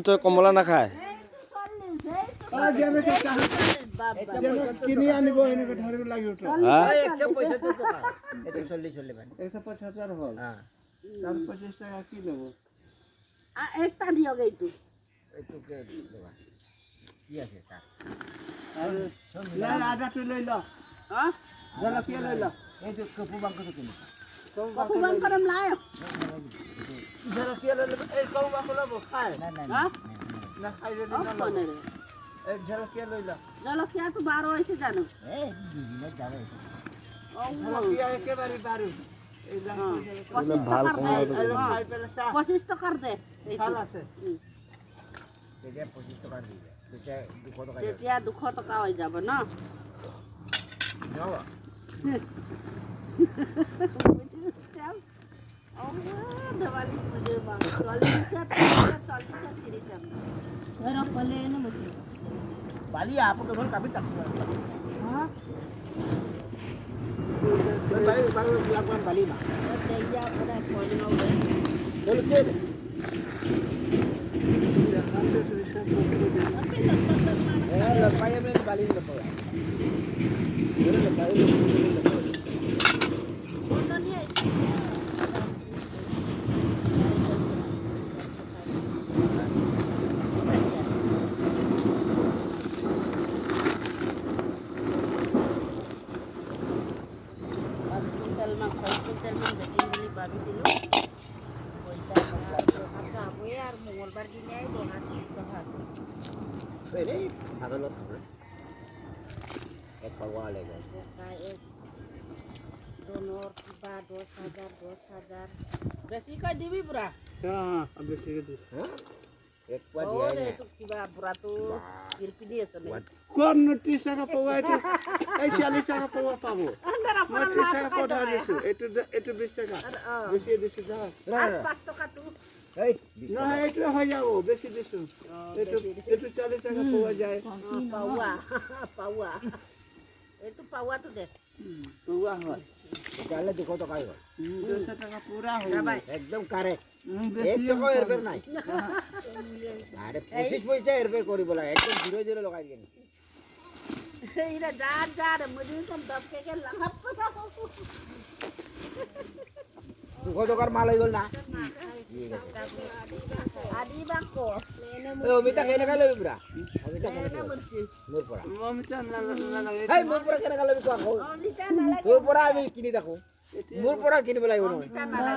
তো কমলা নাখায় কিনি আনিব এনেকে ধৰিব লাগিব তো 175 টাকা এটা 40 চলে মানে 175 হল তার 25 টাকা কি দেব একটা দিও গেইতো এইটুকে দেবা কি আছে তা লে আদা তো লই ল হ্যাঁ জলা কি লই ল এই যে কপু বাঙ্ক তো কিনি কপু বাং করম লায় জলা কি লই ল এই কও বা কলব খায় না না হ্যাঁ না খাই রে ও না কোনে রে এই জলা কি লই ল জলখিয়া তো 12 হইছে জানো এই দিনে যাবে ও জলা কি একেবারে বাড়ি এই বলে ভাল কমলা খাই পেলে সা 25 টাকার দে ভাল আছে এটা 25 টাকা দিবে এটা 200 টাকা তেতিয়া 200 টাকা হয়ে যাবে না যাও দেওয়ালি পুজো বা 40 বালি আপকে ঘর কাবি টাকা হ্যাঁ বালি বালি লাগবান বালি না তেইয়া পড়া কোনে হবে চল কে পায়ে মে বালি না পড়া এর বালি কোন নিয়ে তেলমান বেটিং বুলি ভাবিছিলোঁ পইচা খাবই আৰু মঙ্গলবাৰ দিনাই 20 টকা এৰে আগলো এক পাওয়া লাগে ডোনৰ কিবা 10,000 বেছি কৈ দিবি বুঢ়া হ্যাঁ আবে ঠিক আছে এক পা দিয়া না এইটো কিবা বুঢ়াটো কিৰপি দি আছে নে কোন 30 টাকা পাওয়া এটা এই 40 টাকা পাওয়া পাবো মই 30 টাকা পাওয়া দিছো এটো 20 টাকা বেশি দিছো যা 5 টকাটো এই না এটো হয়ে যাব বেশি দিছো এটো 40 টাকা পাওয়া যায় পাওয়া এইটো পাওয়াটো দে পাওয়া হয় তাহলে 200 টাকা হয় 200 টাকা পুরা হয়ে যাবাই একদম কারেক্ট বেশি এক টাকা এরবে নাই আরে 25 পয়সা এরবে করিব লাগে একদম 0 লগাই দিন এইরা যার মজুরি কম দবকে কে লাভ 200 টাকার মাল হই গল না আদি বাকো এ অমিতা কেনে গেল বিবরা অমিতা কেনে গেল মোর পড়া মমিতা না লাগে এই মোর পড়া কেনে গেল বিকো অমিতা নালাগে মোর পড়া আমি কিনি দেখো মোর পড়া কিনিব লাগিব নহয় অমিতা নালাগে